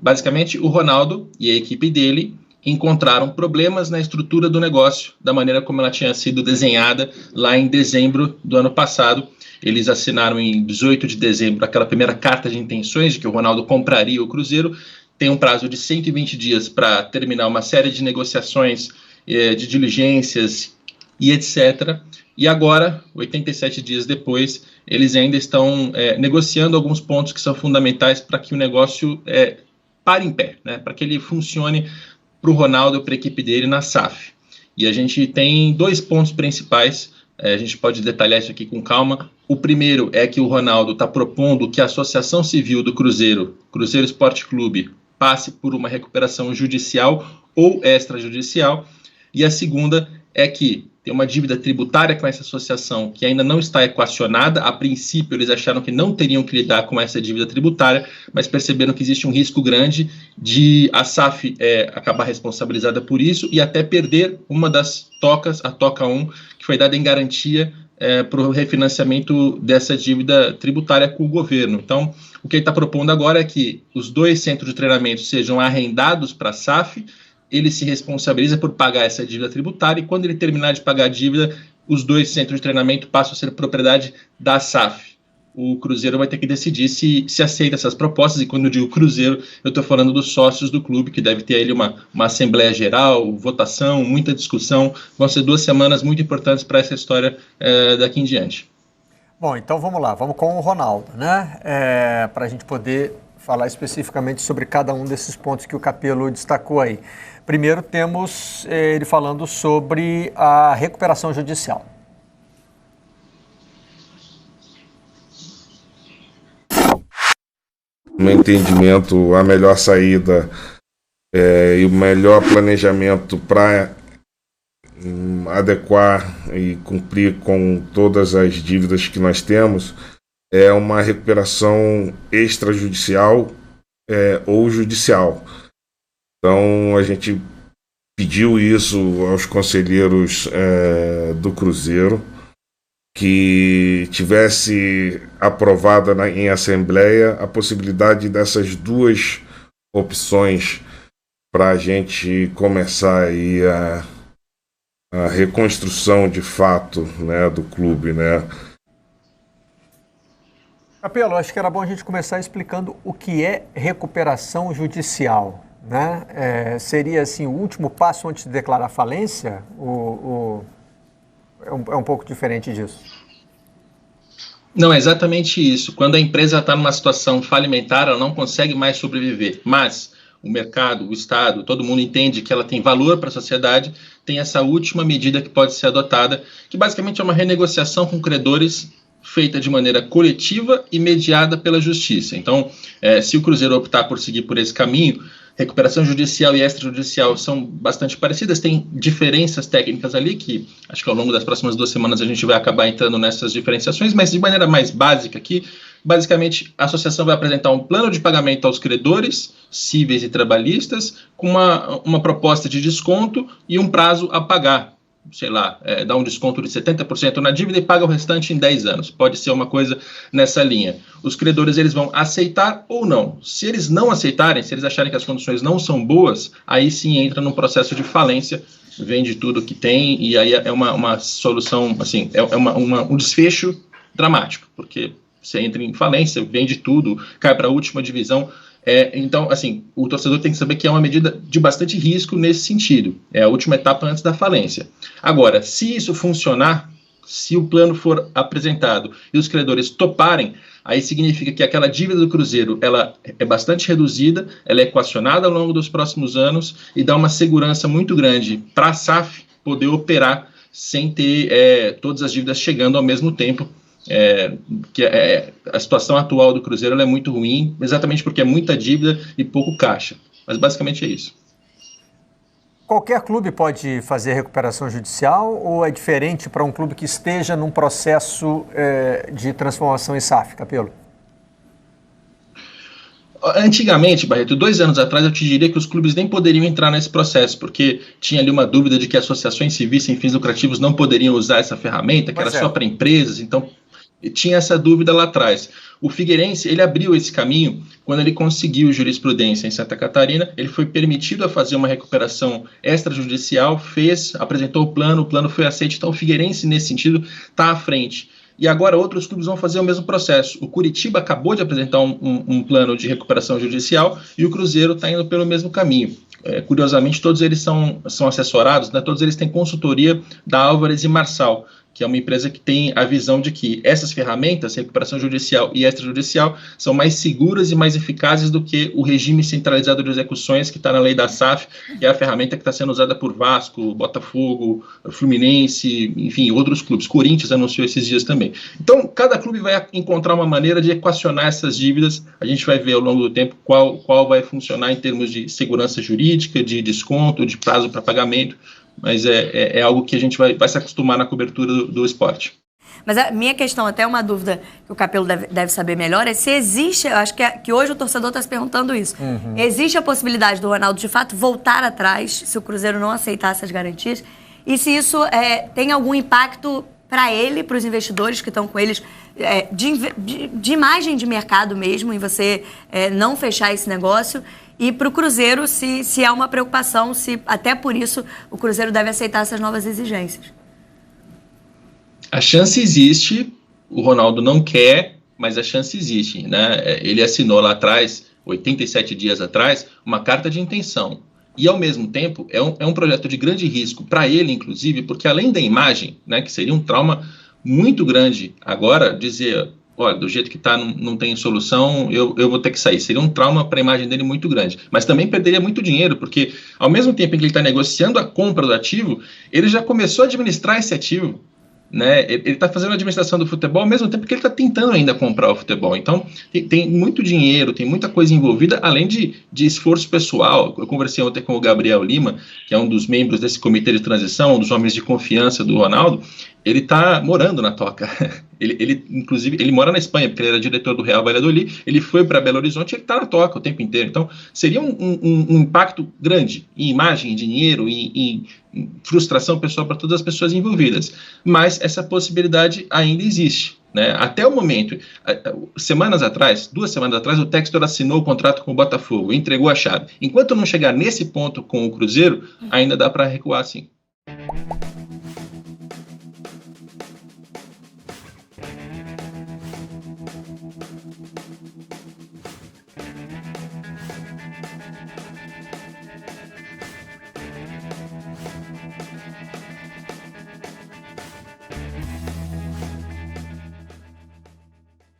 Basicamente, o Ronaldo e a equipe dele encontraram problemas na estrutura do negócio, da maneira como ela tinha sido desenhada lá em dezembro do ano passado. Eles assinaram em 18 de dezembro aquela primeira carta de intenções de que o Ronaldo compraria o Cruzeiro. Tem um prazo de 120 dias para terminar uma série de negociações, de diligências e etc. E agora, 87 dias depois, eles ainda estão negociando alguns pontos que são fundamentais para que o negócio pare em pé, né? Para que ele funcione para o Ronaldo, para a equipe dele na SAF. E a gente tem 2 pontos principais, a gente pode detalhar isso aqui com calma. O primeiro é que o Ronaldo está propondo que a Associação Civil do Cruzeiro, Cruzeiro Esporte Clube, passe por uma recuperação judicial ou extrajudicial. E a segunda é que tem uma dívida tributária com essa associação que ainda não está equacionada. A princípio, eles acharam que não teriam que lidar com essa dívida tributária, mas perceberam que existe um risco grande de a SAF acabar responsabilizada por isso e até perder uma das tocas, a Toca 1, que foi dada em garantia para o refinanciamento dessa dívida tributária com o governo. Então, o que ele está propondo agora é que os 2 centros de treinamento sejam arrendados para a SAF. Ele se responsabiliza por pagar essa dívida tributária e quando ele terminar de pagar a dívida, os 2 centros de treinamento passam a ser propriedade da SAF. O Cruzeiro vai ter que decidir se aceita essas propostas, e quando eu digo Cruzeiro, eu estou falando dos sócios do clube, que deve ter ali uma assembleia geral, votação, muita discussão. Vão ser 2 semanas muito importantes para essa história daqui em diante. Bom, então vamos lá, vamos com o Ronaldo, né? Para a gente poder falar especificamente sobre cada um desses pontos que o Capello destacou aí. Primeiro temos ele falando sobre a recuperação judicial. No meu entendimento, a melhor saída e o melhor planejamento para adequar e cumprir com todas as dívidas que nós temos é uma recuperação extrajudicial ou judicial. Então, a gente pediu isso aos conselheiros do Cruzeiro, que tivesse aprovada em assembleia a possibilidade dessas 2 opções para a gente começar aí a reconstrução de fato, né, do clube, né? Capello, acho que era bom a gente começar explicando o que é recuperação judicial, né? Seria assim o último passo antes de declarar falência? É um pouco diferente disso. Não, é exatamente isso. Quando a empresa está numa situação falimentar, ela não consegue mais sobreviver, mas o mercado, o Estado, todo mundo entende que ela tem valor para a sociedade, tem essa última medida que pode ser adotada, que basicamente é uma renegociação com credores feita de maneira coletiva e mediada pela justiça. Então, se o Cruzeiro optar por seguir por esse caminho, recuperação judicial e extrajudicial são bastante parecidas, tem diferenças técnicas ali, que acho que ao longo das próximas 2 semanas a gente vai acabar entrando nessas diferenciações, mas de maneira mais básica aqui, basicamente a associação vai apresentar um plano de pagamento aos credores, cíveis e trabalhistas, com uma proposta de desconto e um prazo a pagar. Sei lá, dá um desconto de 70% na dívida e paga o restante em 10 anos. Pode ser uma coisa nessa linha. Os credores eles vão aceitar ou não. Se eles não aceitarem, se eles acharem que as condições não são boas, aí sim entra num processo de falência, vende tudo que tem e aí é uma solução, assim, um desfecho dramático, porque você entra em falência, vende tudo, cai para a última divisão. Então, assim, o torcedor tem que saber que é uma medida de bastante risco nesse sentido. É a última etapa antes da falência. Agora, se isso funcionar, se o plano for apresentado e os credores toparem, aí significa que aquela dívida do Cruzeiro ela é bastante reduzida, ela é equacionada ao longo dos próximos anos e dá uma segurança muito grande para a SAF poder operar sem ter todas as dívidas chegando ao mesmo tempo. A situação atual do Cruzeiro ela é muito ruim, exatamente porque é muita dívida e pouco caixa. Mas basicamente é isso. Qualquer clube pode fazer recuperação judicial ou é diferente para um clube que esteja num processo de transformação em SAF, Capello? Antigamente, Barreto, 2 anos atrás, eu te diria que os clubes nem poderiam entrar nesse processo, porque tinha ali uma dúvida de que associações civis sem fins lucrativos não poderiam usar essa ferramenta, que era só para empresas, então tinha essa dúvida lá atrás. O Figueirense, ele abriu esse caminho quando ele conseguiu jurisprudência em Santa Catarina, ele foi permitido a fazer uma recuperação extrajudicial, apresentou o plano foi aceito, então o Figueirense, nesse sentido, está à frente. E agora outros clubes vão fazer o mesmo processo. O Curitiba acabou de apresentar um plano de recuperação judicial e o Cruzeiro está indo pelo mesmo caminho. Curiosamente, todos eles são assessorados, né? Todos eles têm consultoria da Álvares e Marçal, que é uma empresa que tem a visão de que essas ferramentas, recuperação judicial e extrajudicial, são mais seguras e mais eficazes do que o regime centralizado de execuções que está na lei da SAF, que é a ferramenta que está sendo usada por Vasco, Botafogo, Fluminense, enfim, outros clubes. Corinthians anunciou esses dias também. Então, cada clube vai encontrar uma maneira de equacionar essas dívidas. A gente vai ver ao longo do tempo qual vai funcionar em termos de segurança jurídica, de desconto, de prazo para pagamento. Mas é algo que a gente vai se acostumar na cobertura do esporte. Mas a minha questão, até uma dúvida que o Capello deve saber melhor, é se existe, eu acho que hoje o torcedor está se perguntando isso, existe a possibilidade do Ronaldo, de fato, voltar atrás, se o Cruzeiro não aceitar essas garantias, e se isso tem algum impacto para ele, para os investidores que estão com eles, de imagem de mercado mesmo, em você não fechar esse negócio. E para o Cruzeiro, se há uma preocupação, se até por isso o Cruzeiro deve aceitar essas novas exigências. A chance existe, o Ronaldo não quer, mas a chance existe, né? Ele assinou lá atrás, 87 dias atrás, uma carta de intenção. E, ao mesmo tempo, é um projeto de grande risco para ele, inclusive, porque além da imagem, né, que seria um trauma muito grande, agora dizer... olha, do jeito que está, não tem solução, eu vou ter que sair. Seria um trauma para a imagem dele muito grande. Mas também perderia muito dinheiro, porque ao mesmo tempo em que ele está negociando a compra do ativo, ele já começou a administrar esse ativo. Né? Ele está fazendo a administração do futebol ao mesmo tempo que ele está tentando ainda comprar o futebol. Então, tem muito dinheiro, tem muita coisa envolvida, além de esforço pessoal. Eu conversei ontem com o Gabriel Lima, que é um dos membros desse comitê de transição, um dos homens de confiança do Ronaldo. Ele está morando na Toca. Inclusive, ele mora na Espanha, porque ele era diretor do Real Valladolid. Ele foi para Belo Horizonte e ele está na Toca o tempo inteiro. Então, seria um impacto grande em imagem, em dinheiro, em frustração pessoal para todas as pessoas envolvidas. Mas essa possibilidade ainda existe. Né? Até o momento, 2 semanas atrás, o Textor assinou o contrato com o Botafogo, entregou a chave. Enquanto não chegar nesse ponto com o Cruzeiro, ainda dá para recuar sim.